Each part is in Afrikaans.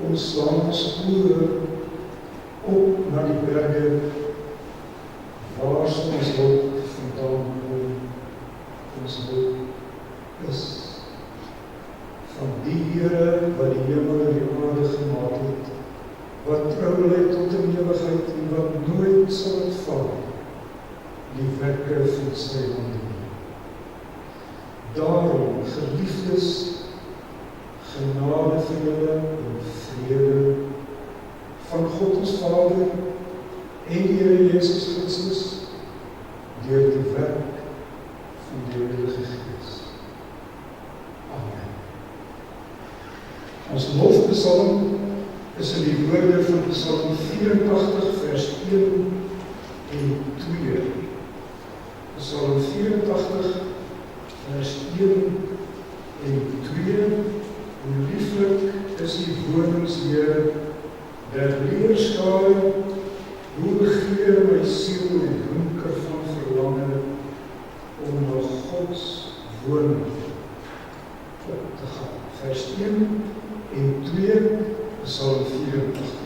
Ons slaan ons oë op na die berge, waar ons hulp vandaan kom. Ons hulp is van die Here wat die hemel en die aarde gemaak het, wat trou lê tot in ewigheid en wat nooit sal ontval die werke van sy hande nie. Daarom, geliefdes, genade vir julle en vrede van God ons Vader en die Here Jesus Christus deur die werk van die Heilige Gees. Amen. Ons lofpsalm is in die woorde van Psalm 84 vers 1 en 2. Psalm 84 vers 1 en 2. Hoe lieflik is die wonings, Here, der leerskare, hoe begeer my siel en hunker van verlange om na Gods woning op te gaan. Vers 1 en 2, Psalm 84.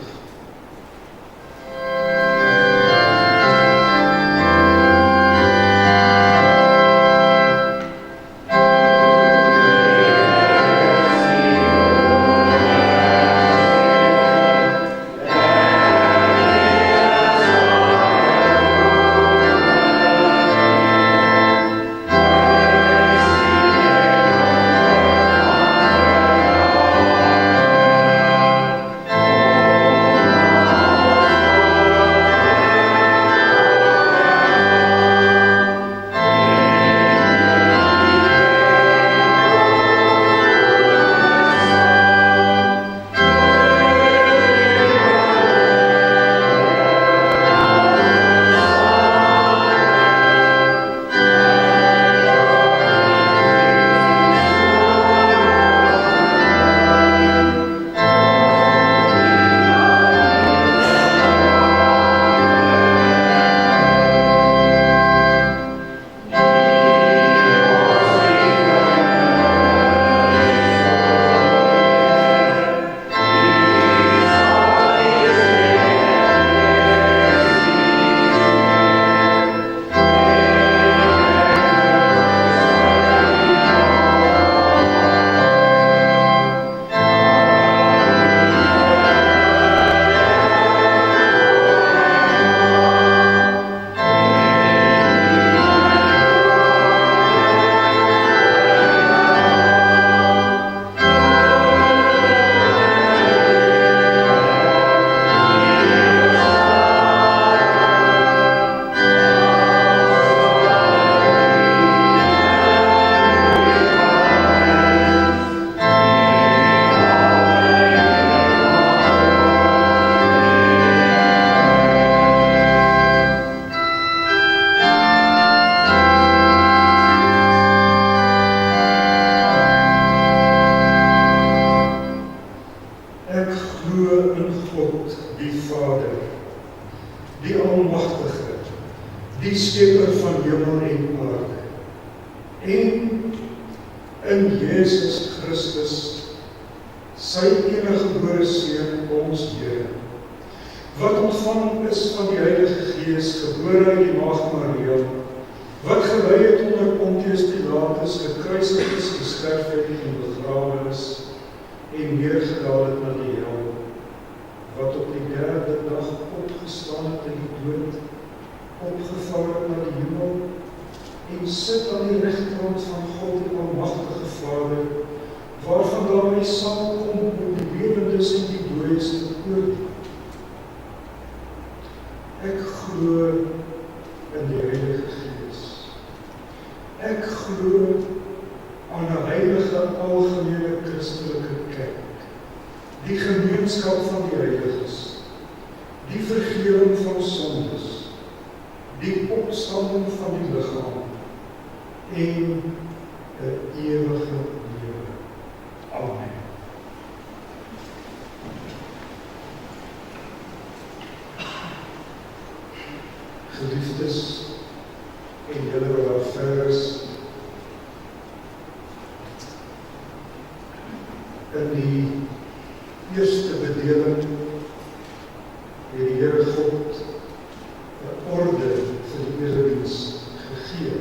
Geliefdes en julle wat daar ver is, in die eerste bedeling het die Here God 'n orde vir die erediens gegee.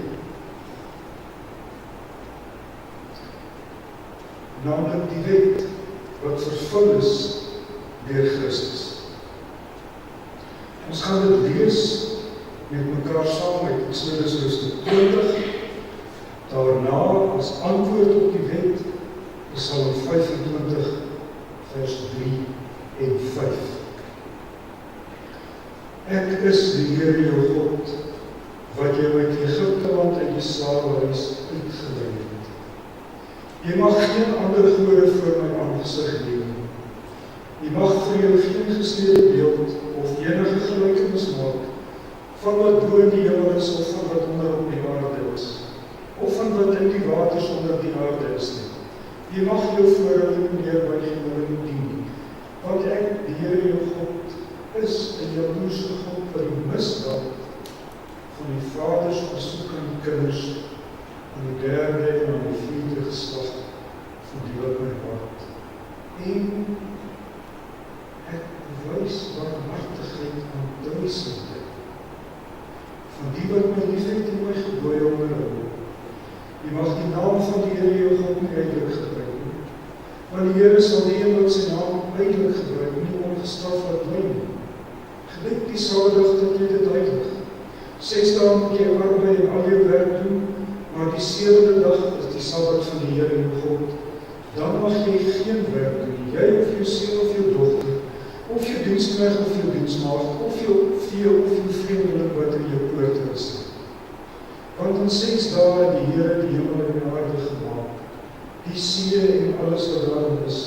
Naamlik die wet wat vervul is deur Christus. Ons gaan dit lees met mekaar saam uit Eksodus hoofstuk 20. Daarna as antwoord op die wet Psalm 25 vers 3 en 5. Ek is die Here jou God, wat jou uit Egipte land uit die slawehuis uitgelei het. Jy mag geen ander gode voor my aangesig neem. Jy mag vir jou geen gesnede beeld of enige gelykenis maak van wat bo in die hemel is of van wat onder op die aarde is, of van wat in die waters onder die aarde is nie. Jy mag jou voor hulle nie neerbuig en hulle nie dien, want ek, die Here jou God, is 'n jaloerse God wat die misdaad van die vaders besoek aan die kinders, aan die derde en aan die vierde geslag van die wat my haat. En ek wys barmhartigheid aan duisende van die wat my liefhet en my gebooie onderhou. Jy mag die naam van die Here jou God nie uitelik gebruik nie, want die Here sal die een wat sy naam uitelik gebruik nie ongestraf laat bly nie. Gedenk die Saterdag dat jy dit heilig. 6 dae moet jy arbei en al jou werk doen, maar die 7de dag is die Sabbat van die Here jou God. Dan mag jy geen werk doen, jy of jou seun of jou dogter, of jou diensknegt of jou diensmaagd, of jou vee of jou vreemdeling wat in jou poorte is. Want in 6 dae het die Here die hemel en die aarde gemaak, die see en alles wat daarin is,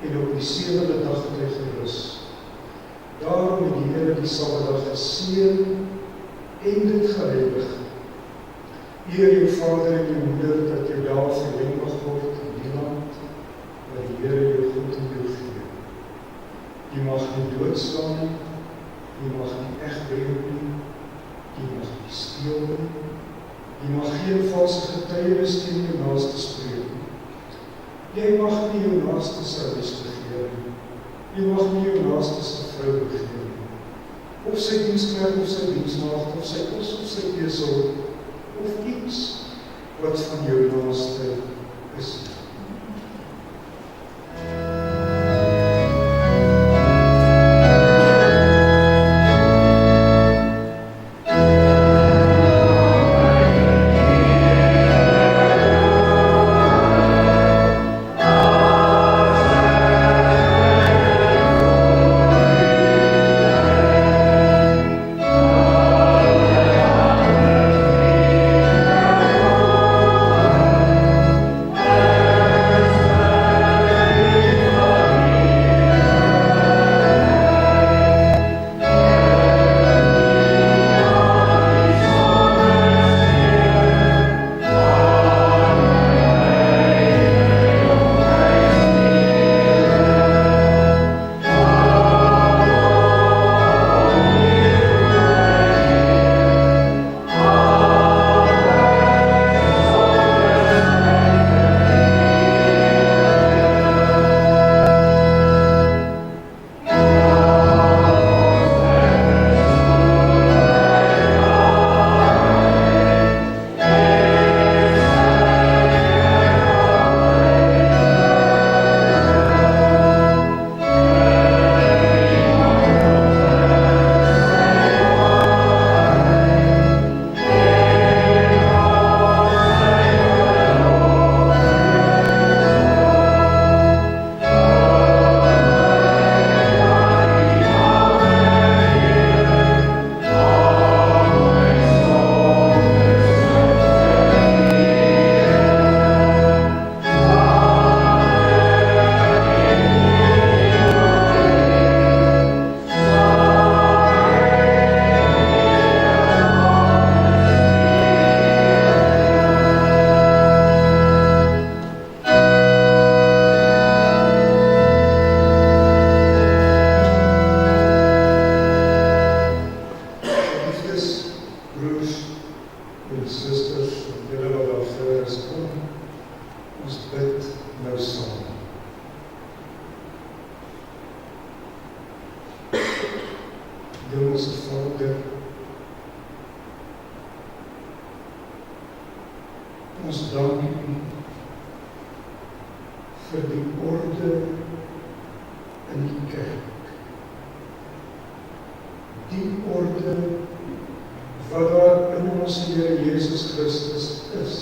en op die 7de dag het hy gerus. Daarom het die Here die Sabbatdag geseën en dit geheilig. Eer jou vader en jou moeder, dat jou dae verleng mag word in die land, wat die Here jou God in jou gee. Jy mag nie doodslaan nie, jy mag nie egbreek nie, jy mag nie steel nie, jy mag geen valse getuienis teen jou naaste spreek nie. Jy mag nie jou naaste se huis begeer nie, jy mag nie jou naaste se vrou begeer nie, of sy diensknegt of sy diensmaagd, of sy os of sy esel, of iets wat van jou naaste is. ons dank U vir die orde in die kerk. Die orde wat daar in ons Here Jesus Christus is.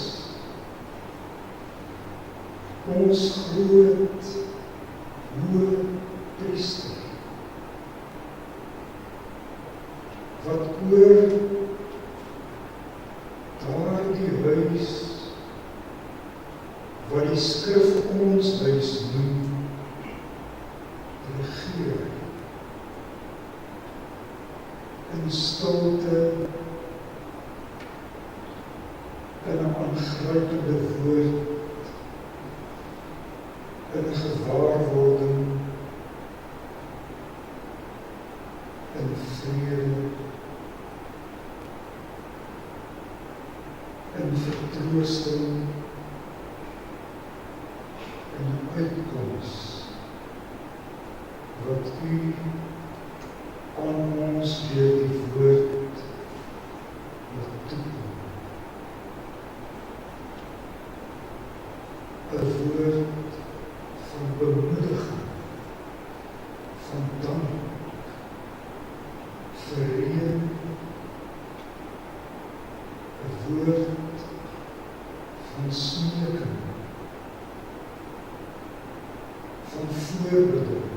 Ons groot, hoë priester, wat oor daardie huis, wat die skrif ons huis noem, regeer, in stilte, in 'n aangrypende woord, in 'n gewaarwording, in vrede, in vertroosting, in 'n uitkoms, wat U aan ons deur die woord laat toekom. 'n woord van bemoediging, van dank, verreën, 'n woord van smeking, van voorbeeld,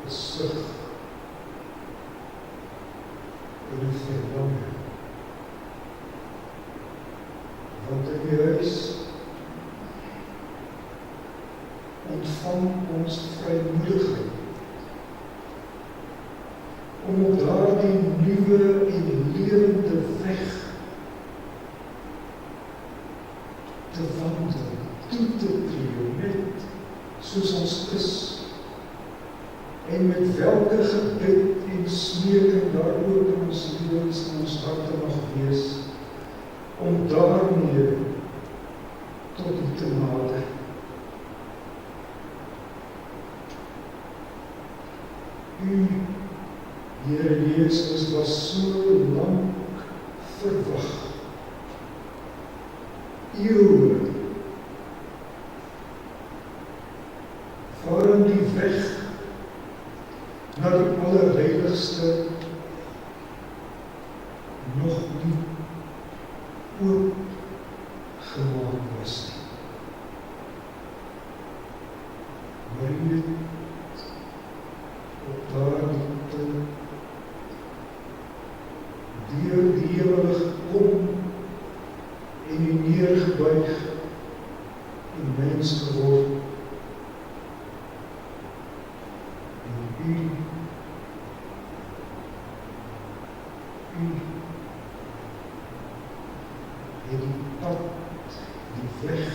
'n sug, 'n verlange. Want in die huis ontvang ons vrymoedigheid om op daardie nuwe en lewende weg te wandel, toe te tree, net soos ons is, en met welke gebed en smeking daar ook in ons lewens en ons harte mag wees, om daarmee tot U te nader. U, Here Jesus, was so lank verwag, eeuwe, waarin die weg na die allerheiligste nog nie oop gemaak was nie. Maar U het op daardie tyd deur die hemel gekom en U neergebuig en mens geword. En U het die pad, die weg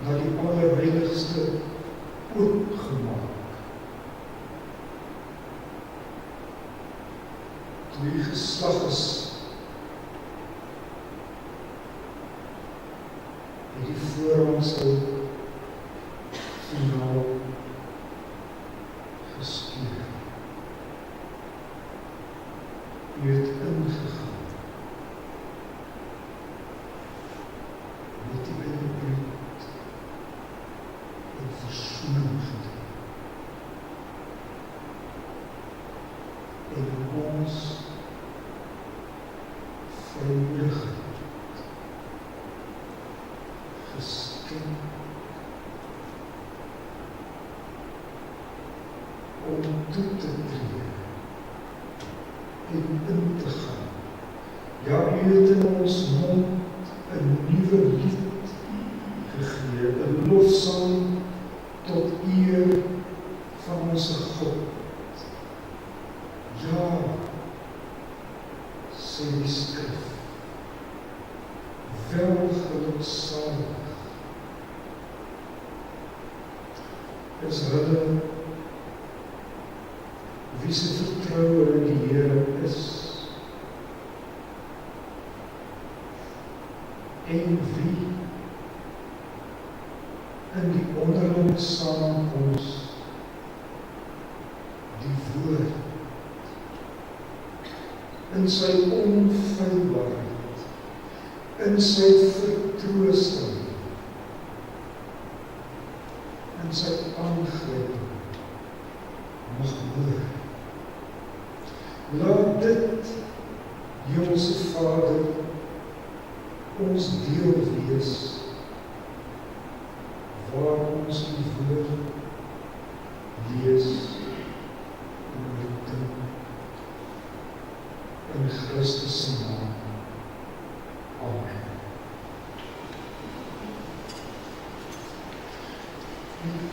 na die allerheiligste oopgemaak. Toe U geslag is, het die voorhangsel finaal geskeur. U het ingegaan. Met die ingebreid en versoening gedoen. En ons vrymoedigheid geskenk om toe te tree en in te gaan. Ja, U het in ons mond 'n nuwe lied gegee, 'n lofsang tot eer van ons God. Ja, sê die skrif, welgeluksalig is hulle wie se vertroue in die Here is, en wie in die onderlinge saamkoms die woord in sy onfeilbaarheid, in sy vertroosting, in sy aangryping, mag hoor. Laat dit, Hemelse Vader, ons deel wees, waar ons die woord lees en oordink in Christus se naam. Amen.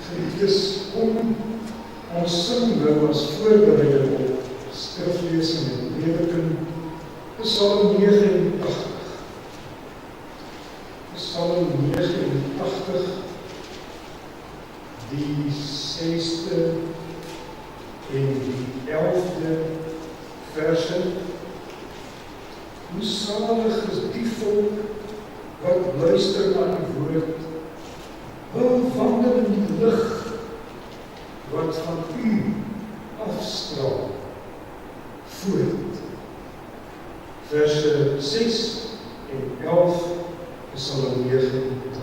Geliefdes, ons sing nou as voorbereiding op skriflesing en prediking, Psalm 89. Psalm 89, die 6de en die 11de verse. Hoe salig is die volk wat luister na die woord, wil wandel in die lig wat van u afstraal voort. Verse 6 en 11, Psalm 89.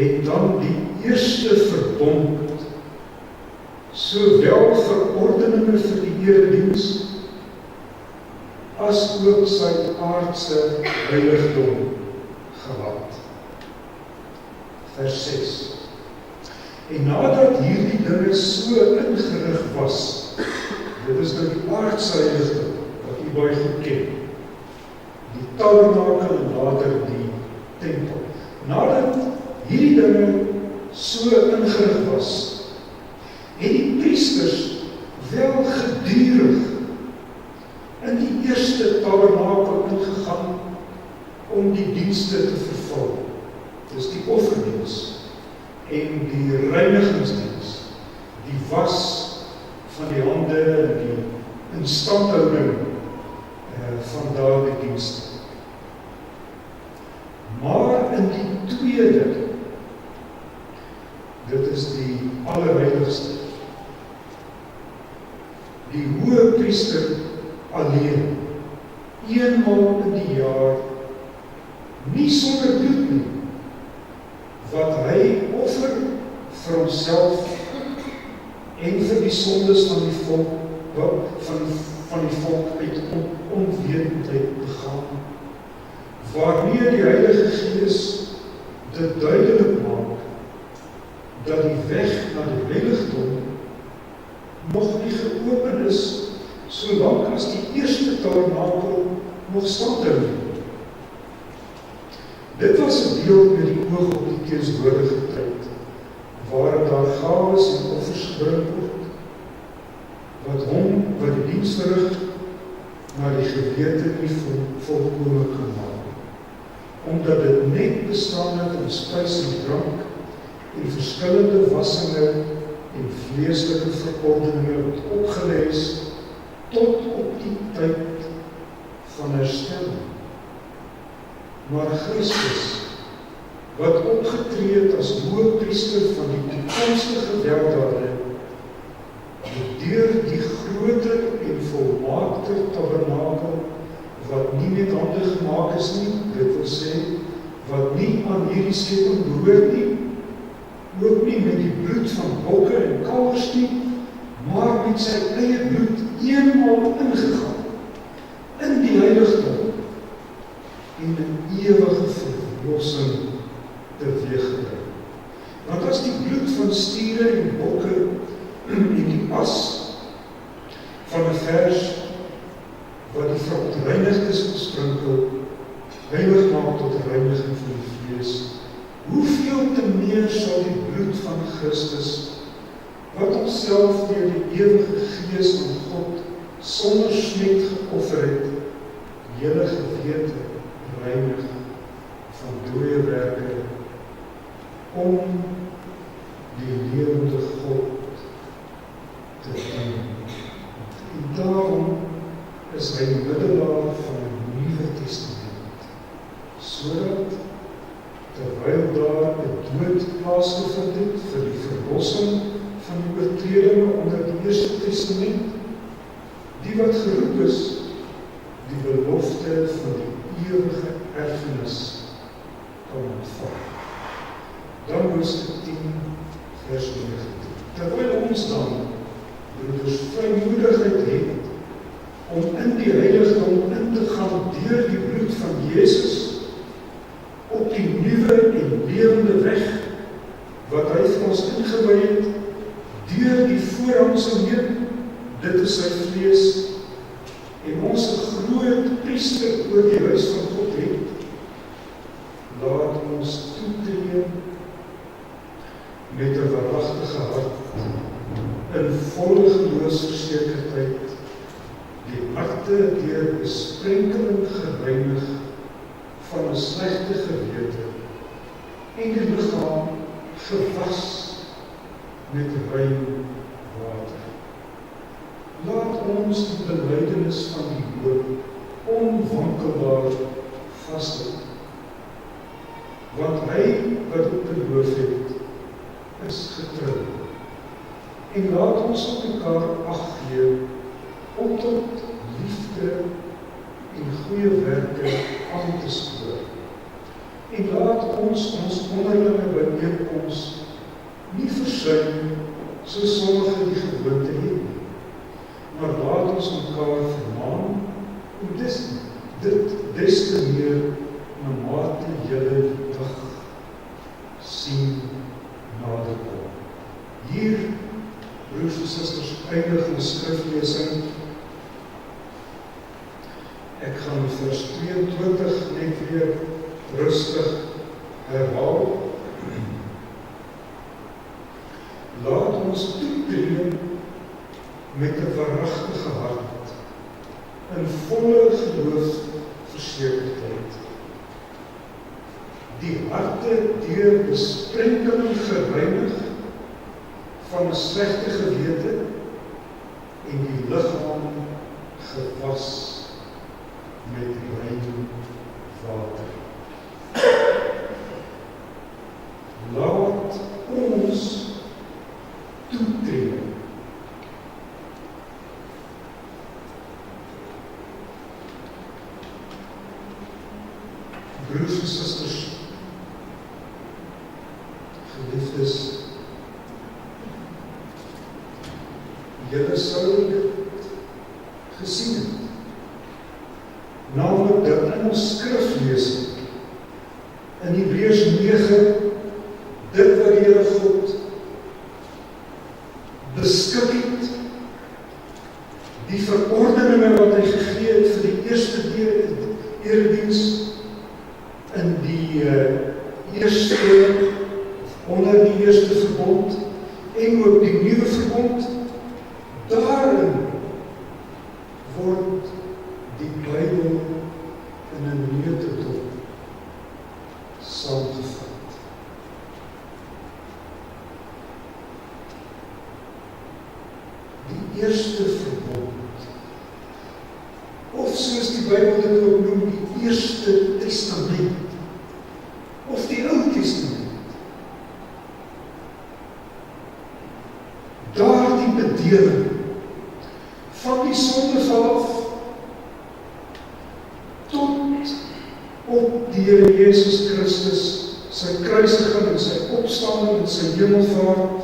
het dan die eerste verbond, sowel verordeninge vir die erediens, as ook sy aardse heiligdom gehad. Vers 6. En nadat hierdie dinge so ingerig was, dit is nou die aardse heiligdom, wat u baie goed ken, die tabernakel en later die tempel. Nadat hierdie dinge so ingerig was, het die priesters wel gedurig in die eerste tabernakel ingegaan om die dienste te vervul. Dis die offerdiens en die reinigingsdiens, die was van die hande en die instandhouding van daardie dienste. Maar in die tweede, dit is die allerheiligste, die hoëpriester alleen, eenmaal in die jaar, nie sonder bloed nie, wat hy offer vir homself en vir die sondes van die volk, van die volk uit onwetendheid begaan, waarmee die Heilige Gees dit duidelik maak, dat die weg na die heiligdom nog nie geopen is, solank as die eerste tabernakel nog standhou. Dit was 'n beeld met die oog op die teenswoordige tyd, waarin daar gawes en offers gebring word, wat die diens verrig, maar die gewete nie volkome kan maak, omdat dit net bestaan het in spys en drank, en verskillende wassinge en vleeslike verordeninge wat opgelees tot op die tyd van herstelling. Maar Christus, wat opgetree het as hoëpriester van die toekomstige weldade, het deur die groter en volmaakter tabernakel, wat nie met hande gemaak is nie, dit wil sê, wat nie aan hierdie skepping behoort nie, ook nie met die bloed van bokke en kalvers nie, maar met sy eie bloed eenmaal ingegaan, in die heiligdom, en 'n ewige verlossing teweeggebring. Want as die bloed van stiere en bokke en die as van 'n vers wat die verontreinigdes besprinkel, heilig maak tot reiniging van die vlees, hoeveel te meer sal die bloed van Christus, wat homself deur die ewige Gees van God sonder smet geoffer het, julle gewete reinig van dooie werke, om die lewende God te dien. En daarom is hy middelaar van 'n Nuwe Testament, sodat terwyl daar 'n dood plaasgevind het vir die verlossing van die oortredinge onder die Eerste Testament, die wat geroep is, die belofte van die ewige erfenis kan ontvang. Dan Hoofstuk 10, vers 19. Terwyl ons dan, broeders, vrymoedigheid het om in die heiligdom in te gaan deur die bloed van Jesus, op die nuwe en lewende weg, wat hy vir ons ingewy het, deur die voorhangsel heen, dit is sy vlees, en ons 'n groot priester oor die huis van God het, laat ons toetree met 'n waaragtige hart, in volle geloofsversekerdheid, die harte deur besprenkeling gereinig van 'n slegte gewete, en die liggaam gewas met rein water. Laat ons die belydenis van die hoop onwankelbaar vashou, want hy wat dit beloof het, is getrou. En laat ons op mekaar ag gee, om tot liefde en goeie werke aan te spoor. En laat ons onderlinge bijeenkoms nie versuim, so sommige die gewoonte het nie. Maar laat ons mekaar vermaan, en dit des te meer, naarmate julle die dag sien naderkom. Hier, broers en susters, eindig ons skriflesing. Ek gaan vers 22 net weer rustig herhaal. Laat ons toetree met 'n waaragtige hart, in volle geloofsversekerdheid. Die harte deur besprenkeling gereinig van 'n slegte gewete en die liggaam gewas met rein water. Laat ons toetree broers en susters, geliefdes, julle sou dit gesien het, naamlik dat in ons skriflesing in Hebreërs 9 dit wat die Here God beskik het, die verordeninge wat hy gegee het vir die eerste erediens in die onder die eerste verbond en ook die nuwe verbond, daarin word die Bybel in 'n neutedop saamgevat. Die eerste verbond, of soos die Bybel dit ook noem, die Eerste Testament, of die Ou Testament. Daardie bedeling van die sondeval af tot op die Here Jesus Christus, sy kruisiging en sy opstanding en sy hemelvaart,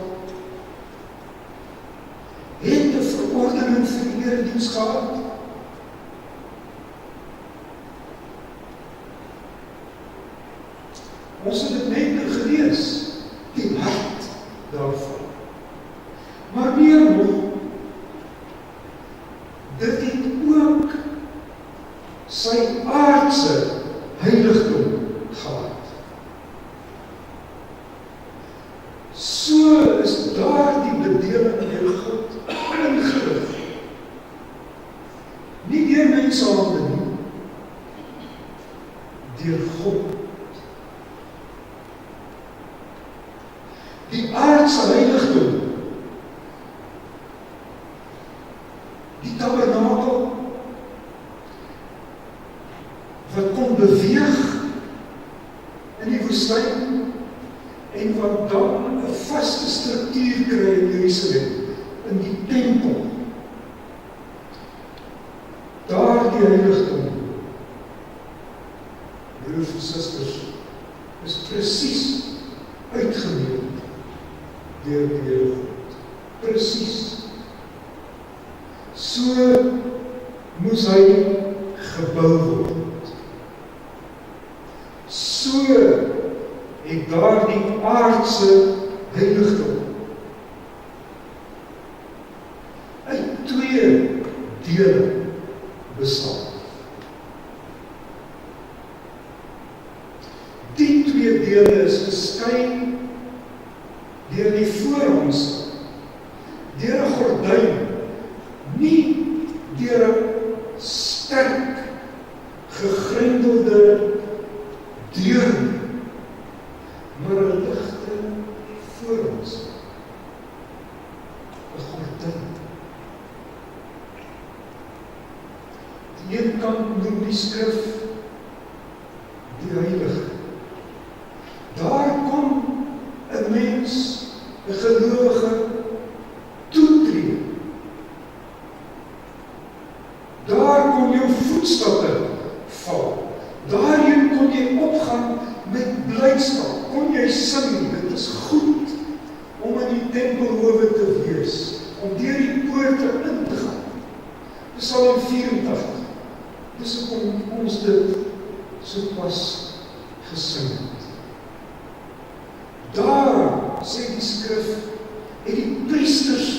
het 'n verordening vir die erediens gehad. Ons het dit net gelees, die hart daarvan. Maar meer nog, dit het ook sy aardse heiligdom gehad. So is daar die bedeling deur God ingerig. Nie deur mense hande nie, deur God. Die aardse heiligdom, die tabernakel, wat kon beweeg in die woestyn, en wat dan 'n vaste struktuur kry in Jerusalem, in die tempel. Daardie heiligdom, broers en susters, is presies uitgemeet deur die Here God. Presies. So moes hy gebou word. So het daardie aardse heiligdom uit 2 dele bestaan. Die 2 dele is geskei deur die voorhangse, deur 'n gordyn, nie deur 'n sterk, gegrendelde deur, maar 'n ligte voorhangse, 'n gordyn. Die een kant noem die skrif die heilige. Daar kom 'n mens, 'n gelowige, toetree. Daar kon jou voetstappe val. Daarheen kon jy opgaan met blydskap kon jy sing, dit is goed om in die tempelhowe te wees, om deur die poorte in te gaan. Psalm 84, dis hoekom ons dit so pas gesing het. Daar, sê die skrif, het die priesters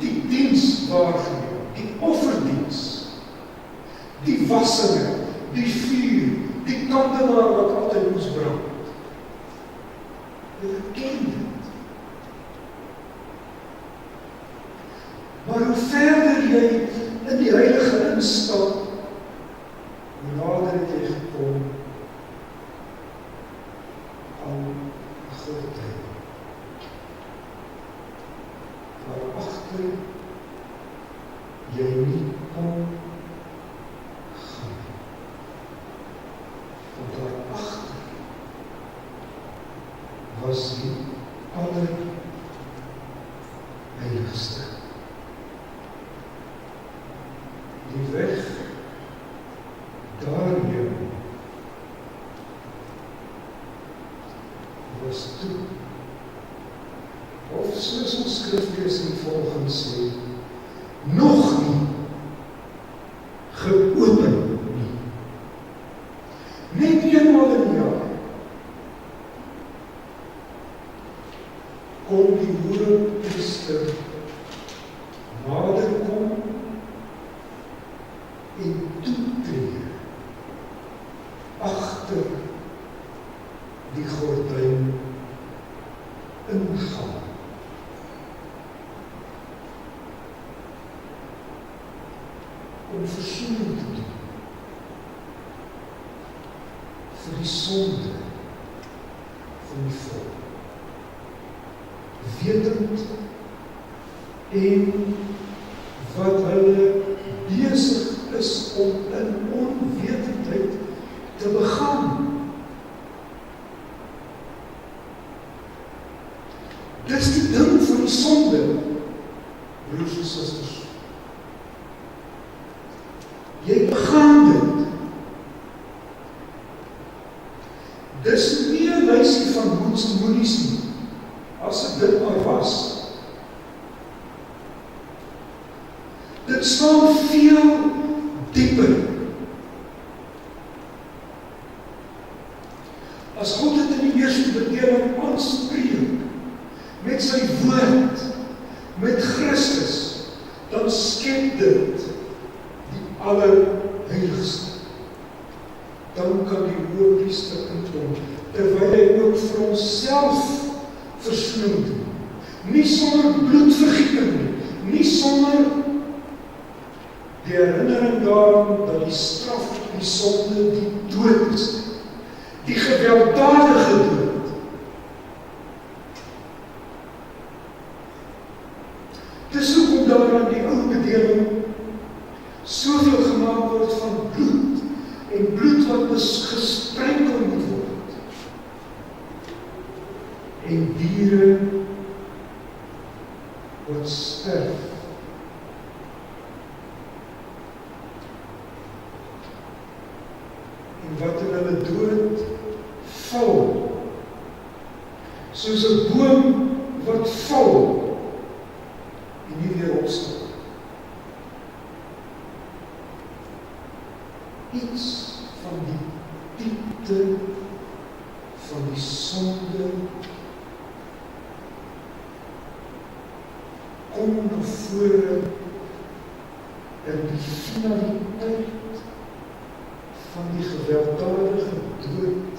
die diens waargeneem, die offerdiens, die wassinge, die vuur, die kandelaar wat altyd moes brand. Hulle ken dit. Maar hoe verder jy in die heilige instap, hoe nader het jy gekom aan Godheid. Waarachter jy nie kon gaan. Want daarachter was die allerheiligste. Die weg daarheen was toe. Of soos ons skriflesing volgens sê, nog nie geopen nie. Net eenmaal in die jaar kon die hoëpriester nader kom en toetree agter die gordyn ingaan. Om versoening te doen vir die sonde van die volk. Wetend en wat hulle besig is om in onwetendheid te begaan. Dis die ding van die sonde, broers en susters. Jy begaan dit. Dis nie 'n lysie van moeds en moedies nie, as dit maar was. Dit staan veel dieper. As God dit in die eerste bedeling aanspreek, met sy woord, met Christus, dan skep dit allerheiligste. Dan kan die hoëpriester inkom, terwyl hy ook vir homself versoening doen. Nie sonder bloedvergieting nie, nie sonder die herinnering daaraan dat die straf vir die sonde die dood is, die gewelddadige dood. Dis hoekom daar aan die ou bedeling soveel gemaak word van bloed, en bloed wat gesprenkel moet word, en diere wat sterf. En wat in hulle dood val, soos 'n boom wat val, en nie weer opstaan. Iets van die diepte van die sonde kom na vore in die finaliteit van die gewelddadige dood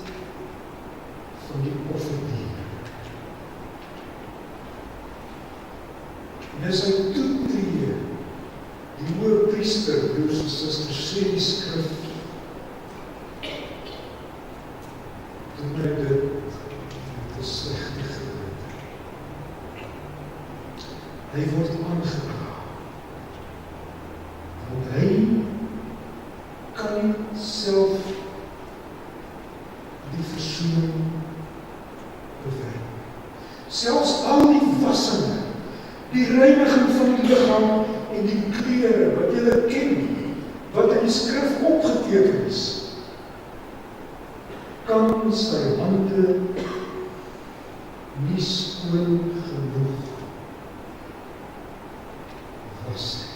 van die offerdier. En as hy toetree, die hoëpriester, broers en susters, sê die skrif, doen hy dit met 'n slegte gewete. Hy word aangekla, want hy kan nie self die versoening bewerk. Selfs al die wassinge, die reiniging van die liggaam en die klere wat julle ken, wat in die skrif opgeteken is, kan sy hande nie skoon genoeg was nie.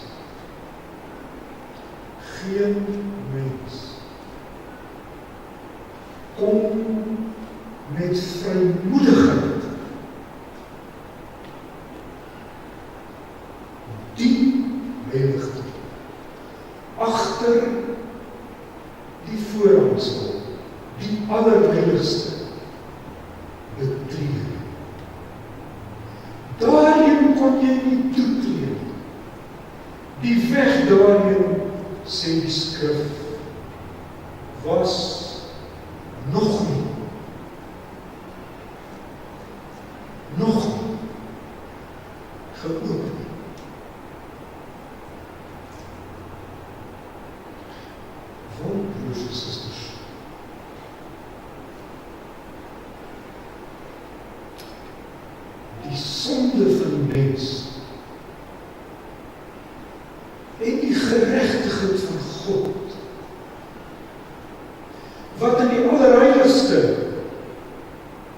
Geen mens kom met vrymoedigheid die heiligdom agter die voorhangsel, die allerheiligste betree. Daarin kon jy nie toetree. Die weg daarin, sê die skrif, was nog nie geopen. Want, broers en susters, die sonde van die mens en die geregtigheid van God, wat in die allerheiligste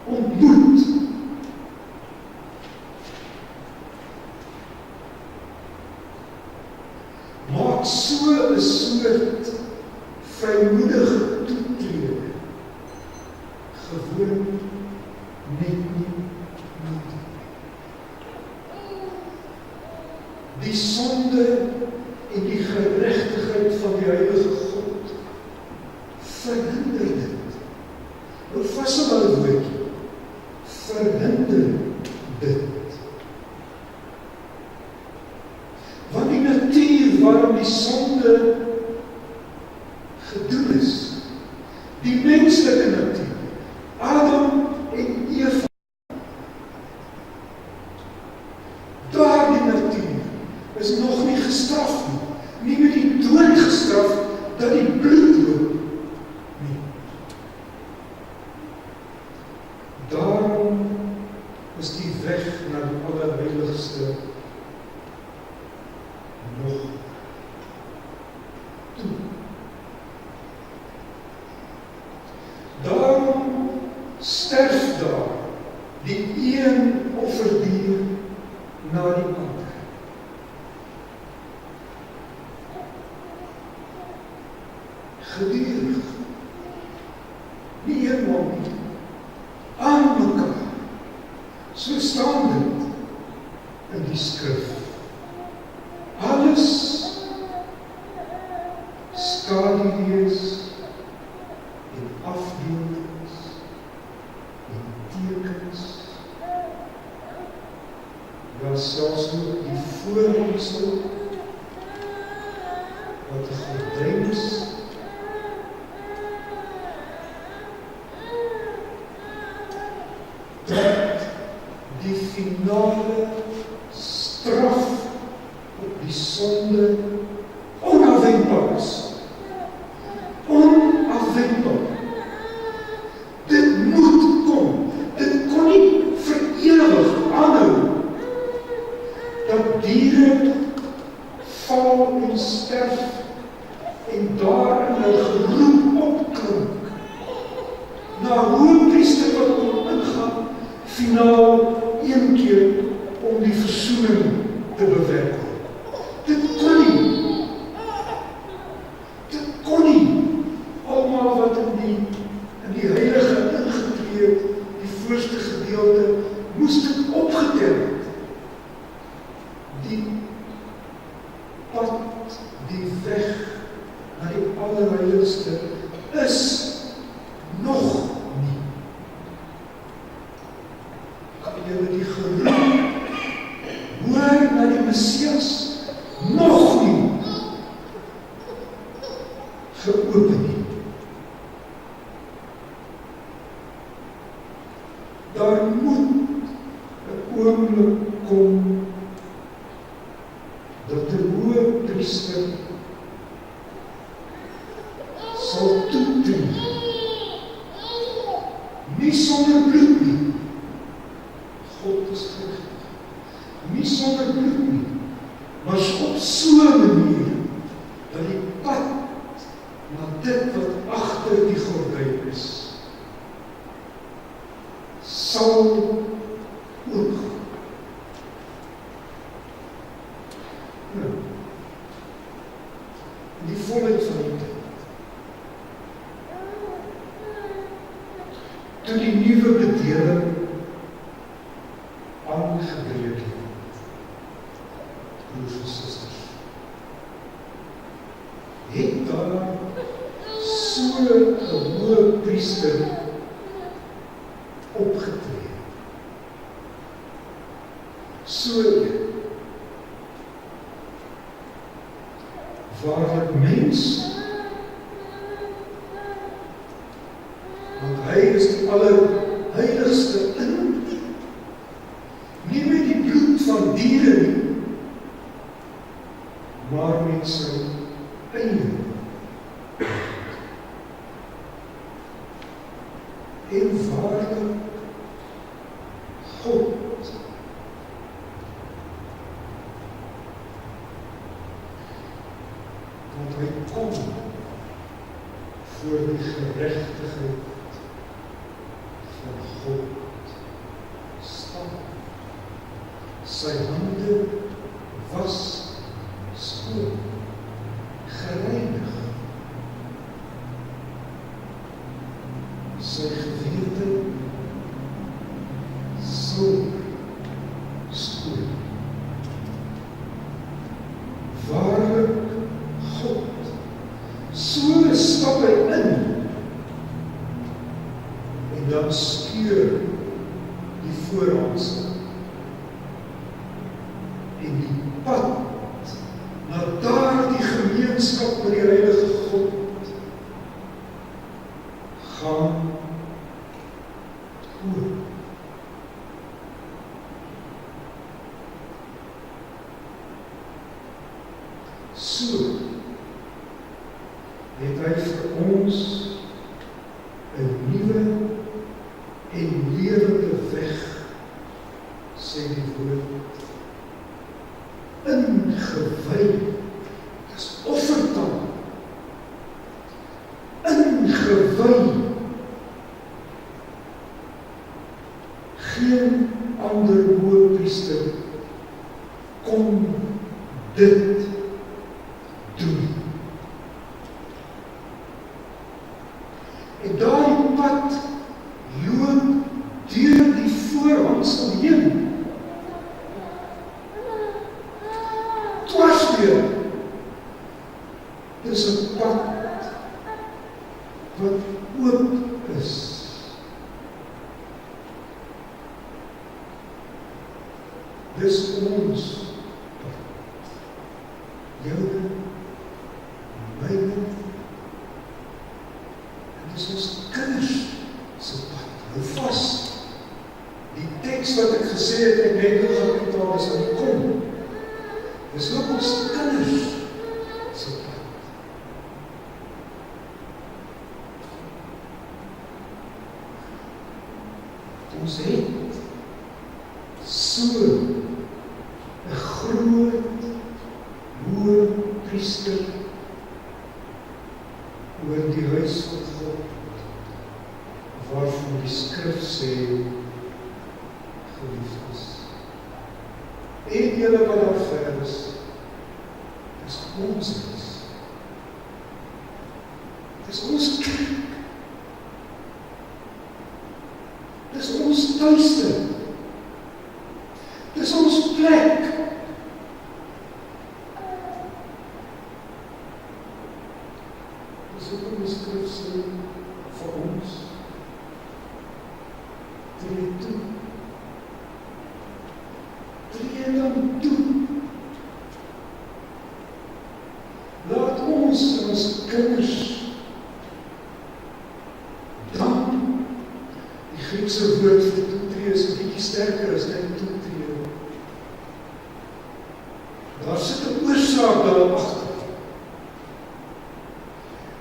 ontmoet, maak so 'n soort vrymoedige toetrede gewoon net nie nodig. Die sonde en die geregtigheid van die heilige God verhinder dit. Hou vas op hulle woordjie. Verhinder dit. Want die natuur waarom die sonde gedoen is, die menslike natuur, Adam en Eva, daardie natuur is nog nie gestraf nie met die dood gestraf, dat die bloed loop nie. Daarom is die weg na die allerheiligste nog toe. Daarom sterf daar die een offerdier na die ander. Gedurig, nie eenmaal nie, aan mekaar. So staan dit in die skrif. Alles skaduwees en afbeeldings en tekens, ja selfs ook die voorhangsel wat 'n gordyn is, dat die finale straf op die sonde onafwendbaar is. Onafwendbaar. Dit moet kom. Dit kon nie vir ewig aanhou. Dat diere val en sterf en daarin 'n geroep opklink na hoëpriester wat kon ingaan, finaal een keer om die versoening te bewerk. Dit kon nie. Dit kon nie. Almal wat in die heilige ingetree het, die voorste gedeelte, moes dit opgetel het. Die pad, die weg na die allerheiligste is nog nie. Kan julle die geroep hoor na die Messias nog nie geopen nie. Daar moet 'n oomblik kom dat die hoëpriester sal toetree. Nie sonder bloed nie. God is geregtig. Nie sonder bloed nie, maar op so 'n manier dat die pad na dit wat agter die gordyn is, sal oorgaan. Nou, in die volheid van die tyd, toe die nuwe bedeling aangebreek het, broers en susters, het daar so 'n hoë priester opgetree. So een, waarlik mens, want hy is die allerheiligste in, nie met die bloed van diere nie, maar met sy eie. En waarlik God. Want hy kom voor die geregtigheid van God staan. Sy hande was skoon, gereinig. Sy gewete so skoon. Waarlik God, so stap hy in, en dan skeur die voorhangsel en die pad na daardie gemeenskap met die heilige God gaan oor. So het hy vir ons 'n nuwe en lewende weg, sê die woord, ingewy. Dis offertaal. Ingewy. Geen ander hoëpriester kon dit doen. En daardie pad loop deur die voorhangsel heen. Dwarsdeur. Dis 'n pad wat oop is. Dis ons pad. Joune, myne, en dis ons kinders se pad. Hou vas. Die teks wat ek gesê het, ek net nog gaan uithaal, is aan die kom. Dis ook ons kinders se pad. Ons het so 'n groot, hoë priester oor die huis van God, waarvan die skrif sê, geliefdes, en julle wat daar ver is ons huis. Dis ons kerk. Dis ons tuiste. Dis ons plek. Dis ook die skrif sê vir ons, tree toe. Tree dan toe. Laat ons as kinders dan, die Griekse woord vir toetree is 'n bietjie sterker as net toetree. Daar sit 'n oorsaak daar agter,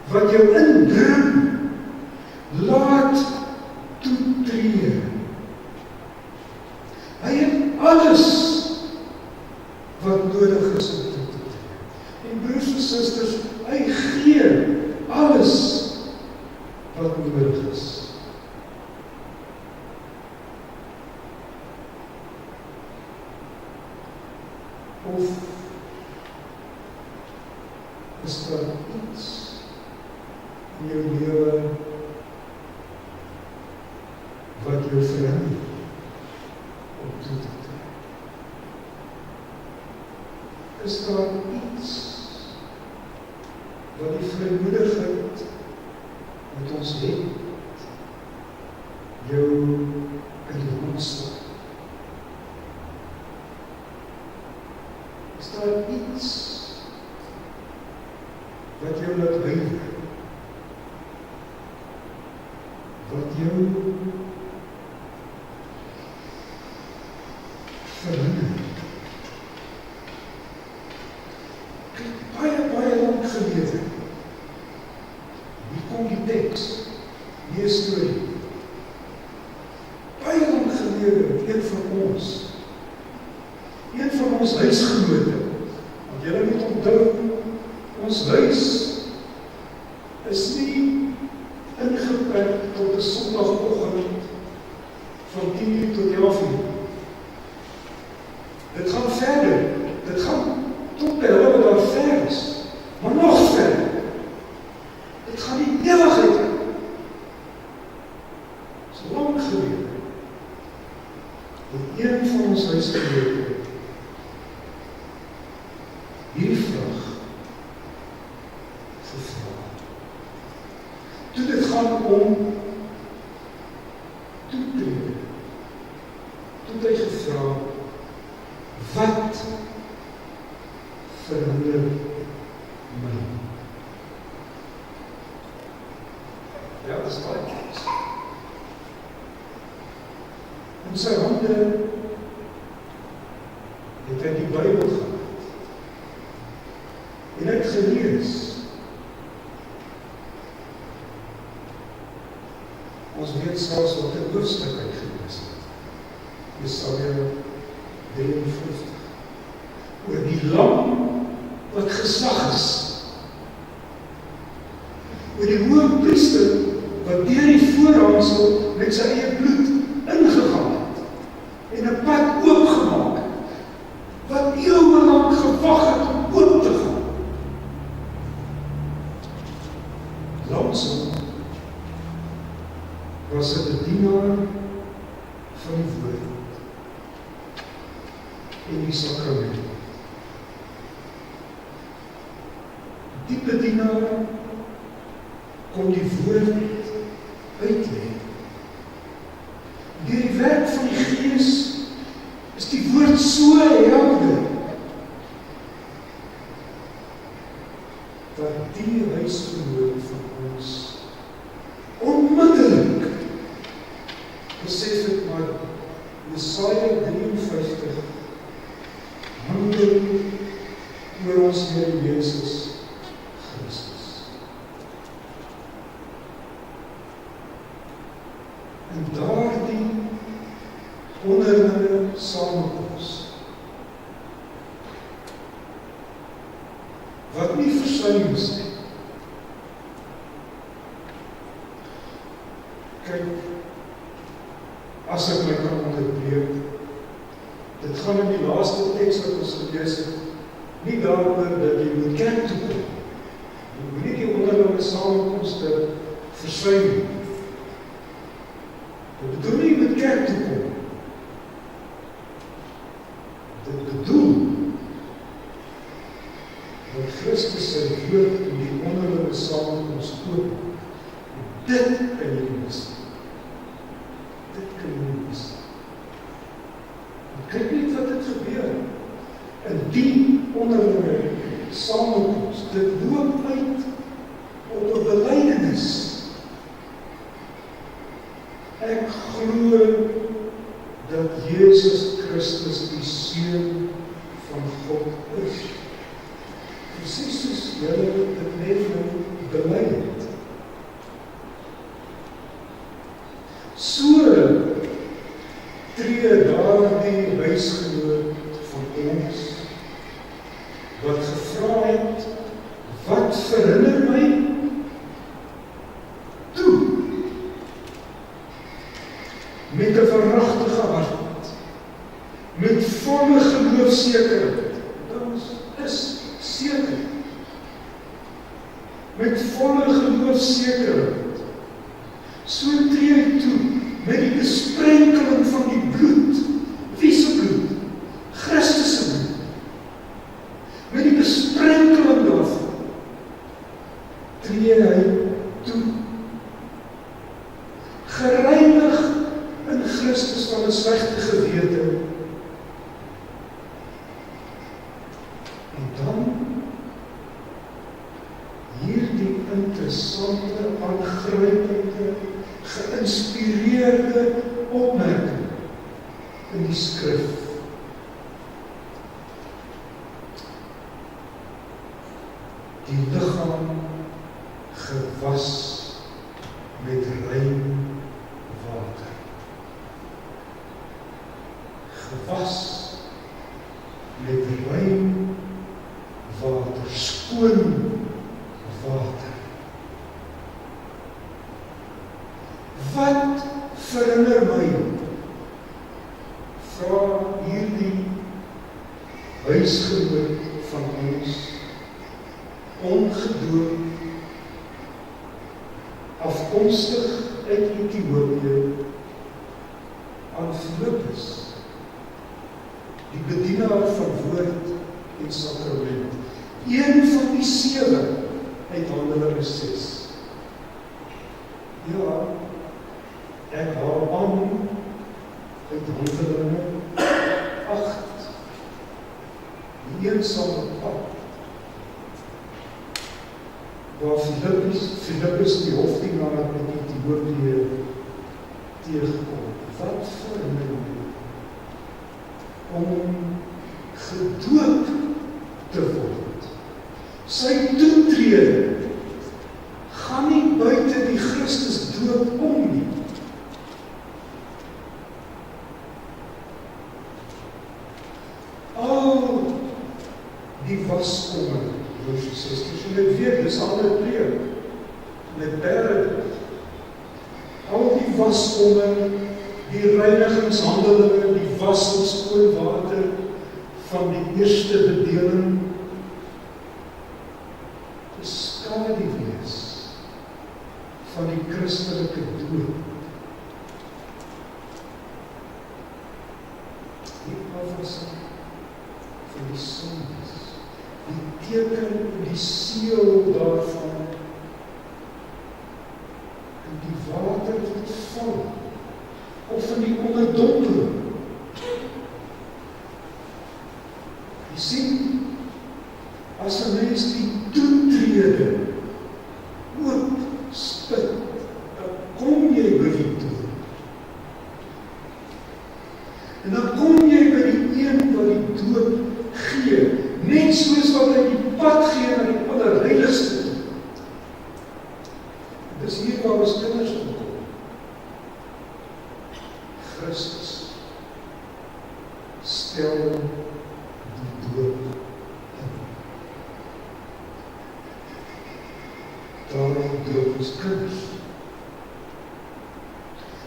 wat jou indring, laat toetree. Hy het alles wat nodig is om toe te tree. En broers en susters, hy gee alles wat nodig is. Of is daar iets in jou lewe wat jou verhinder om toe te trek? Is daar iets wat die vrymoedigheid wat ons het, jou in die hand staan? Is daar iets wat jou laat weier, wat jou verhinder? Baie lang gelede, hier kom die teks, die storie. Baie lang gelede, een van ons huisgenote, want julle moet onthou, ons huis is nie ingeperk tot 'n Sondagoggend van 10:00 tot 11:00. Dit gaan verder, dit gaan tot by hulle wat daar ver is, maar nog verder. Dit gaan die ewigheid in. So lang gelede, het een van ons huisgenote hierdie vraag gevra. Toe dit gaan om toetrede, toe hy gevra, wat verhinder my? Ja, dis baie teks. In sy hande het hy die Bybel gehad. En hy het gelees. Ons weet selfs wat 'n hoofstuk hy gelees het. Jesaja 53. Oor die lam wat geslag is. Oor die hoëpriester wat deur die voorhangsel met sy eie bloed ingegaan het en 'n pad oopgemaak het, wat eeuwenlang gewag het om oop te gaan. Langsom was 'n bedienaar van die woord en die sakrament. Die bedienaar kon die woord uitlei. Deur die werk van die Gees is die woord so helder dat die huisgenoot van ons onmiddellik besef het, maar Jesaja 53 handel oor ons Here Jesus Christus. En daardie onderlinge samekoms, wat nie versuim is nie. Kyk, as ek my kan onderbreek, dit gaan in die laaste teks wat ons gelees het, nie daaroor dat jy moet kerk toe kom. Jy moet nie die onderlinge samekomste versuim nie. Dit bedoel nie met kerk toe kom. Dit bedoel dat Christus sy woord in die onderlinge samekomst oop. Dit kan jy nie mis. Dit kan jy nie mis. Kyk net wat dit gebeur. In die onderlinge samekomst, dit loop uit op 'n belydenis. Ek glo dat Jesus Christus die Seun van God is. Presies soos julle dit net bely het. So tree daardie huisgenoot van ons wat gevra het, wat verhinder my? Toe, met 'n verragtige hart, met volle geloofsekerheid, so tree hy toe, met die besprenkeling van die bloed. Wie se bloed? Christus se bloed. Met die besprenkeling daarvan, tree hy toe. Gereinig in Christus van 'n slegte gewete. En dan hierdie interessante, aangrypende, geïnspireerde opmerking in die skrif. Die liggaam gewas met rein water. Gewas met rein water, skoon water. Wat verinner my? Vra hierdie huisgenoot van ons, ongedoop, afkomstig uit Ethiopië, aan Filippus, die bedienaar van woord en sakrament, een van die 7 uit Handelinge 6. Ja, ek haal aan uit Handelinge 8, die eensame pad, waar Filippus die hofdienaar met Ethiopië tegenkom. Wat verinner my? Om gedoop te word. Sy toetrede gaan nie buite die Christus doop om nie. Al die waskomme, broers en susters, en ek weet, dis al 'n preek, met perde, al die waskomme, die reinigingshandelinge, die was en skoon water van die eerste bedeling, dis skadu wees van die Christelike doop. Die afwassing van die sondes, die teken en die seël daarvan, en die water wat val, of in die onderdompeling. Jy sien, as 'n mens die toetrede oop spit, dan kom jy by die doop. En dan kom jy by die een wat die doop gee, net soos wat hy die pad gee na die allerheiligste toe. Dis hier waar ons kinders kom. Christus stel die doop in. Daarom doop ons kinders.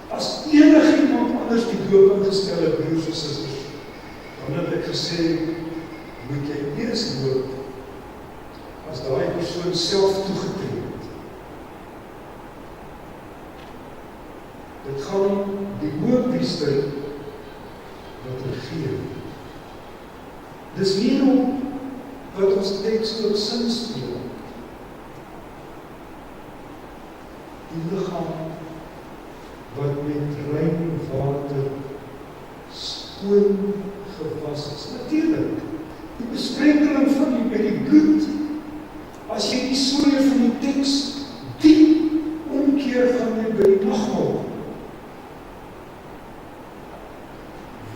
As enigiemand anders die doop ingestel het, broers en susters, dan het ek gesê, moet jy eers doop, as daai persoon self toegetree het. Dit gaan die hoëpriester wat regeer. Dis hierom wat ons teks ook sin speel. Die liggaam wat met rein water skoon gewas is. Natuurlik, die besprenkeling van die met die bloed, as jy die soorte van die teks diep omkeer gaan jy by die nagmaal.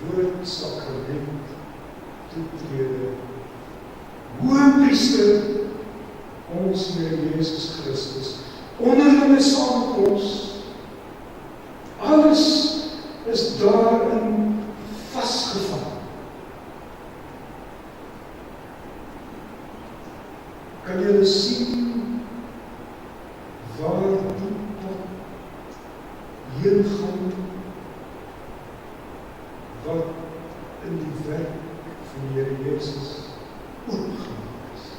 Woord, sakrament, toetrede, hoëpriester, ons Here Jesus Christus, onderlinge samekoms, alles is daarin vasgevang. Kan julle sien waar die pad heen gaan, wat in die werk van die Here Jesus oopgemaak is.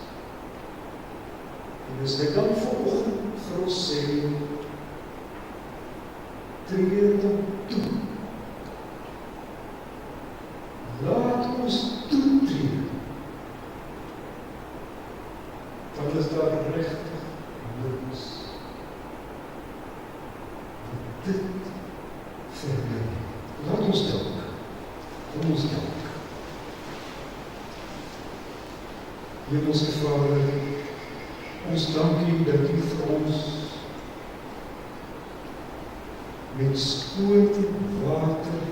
En as hy dan vanoggend vir ons sê, tree tot toe. Laat ons toetree. Dan is daar regtig niks wat dit vermy. Laat ons dank. Kom ons dank. Hemelse Vader, ons dank U dat U vir ons met skoon water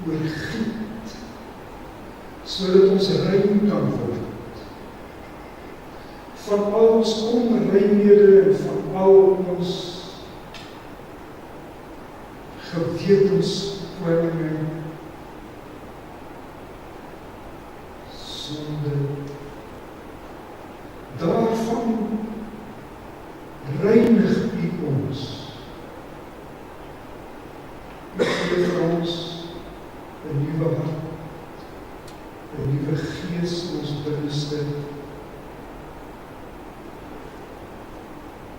oorgiet, sodat ons rein kan word. Van al ons onreinhede en van al ons gewetenskwellinge, sonde, daarvan reinig U ons. U gee vir ons 'n nuwe hart, 'n nuwe gees in ons binneste.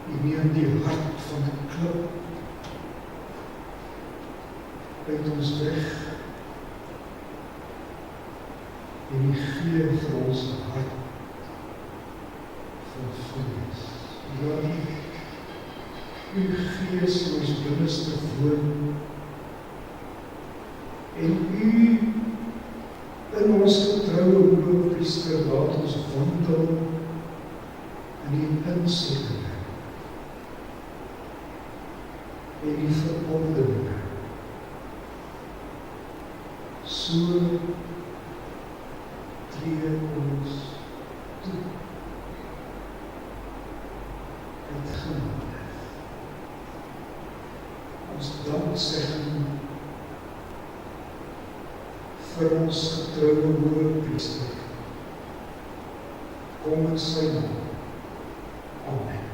U neem die hart van die klip uit ons weg en U gee vir ons 'n hart van vlees. Laat U gees in ons binneste woon en U in ons getroue hoëpriester laat ons wandel in die insettinge en die verordeninge. So tree ons toe uit genade. Ons danksegging vir ons getroue hoëpriester. Kom in sy naam. Amen.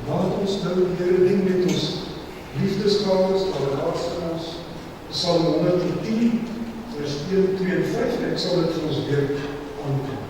Laat ons nou die Here dien met ons liefdesgawes, alledaagse in ons Psalm 110, vers 1, 2 en 5, en ek sal dit vir ons weer aankondig.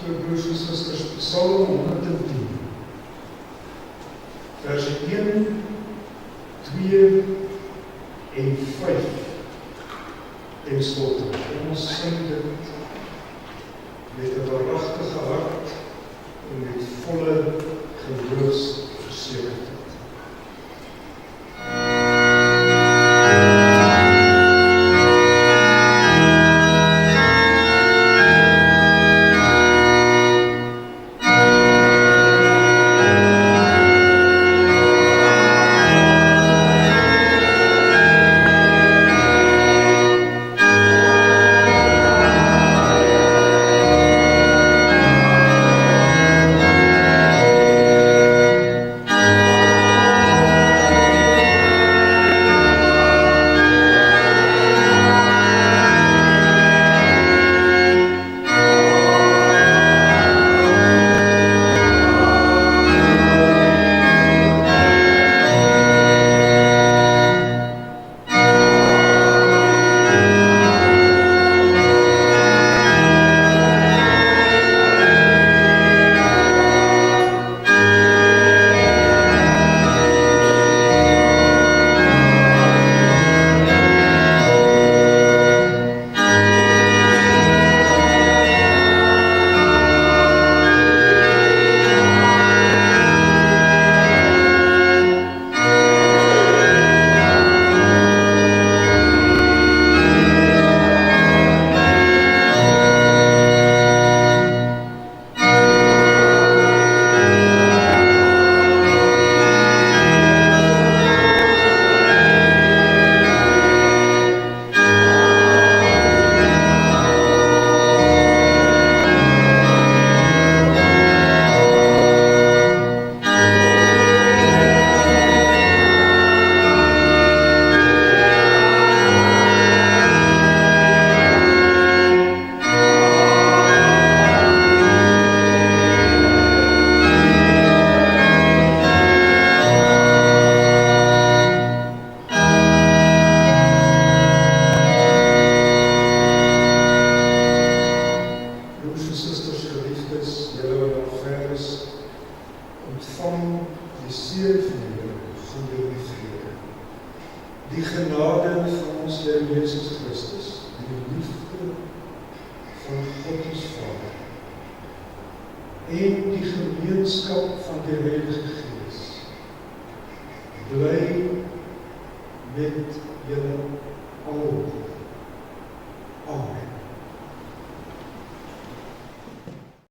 Broers en susters, Psalm 110, vers 1, 2 en 5 ten slotte. En ons sing dit met 'n waaragtige hart en met volle geloofsversekerdheid. Amen. en die gemeenskap van die Heilige Gees bly met julle almal.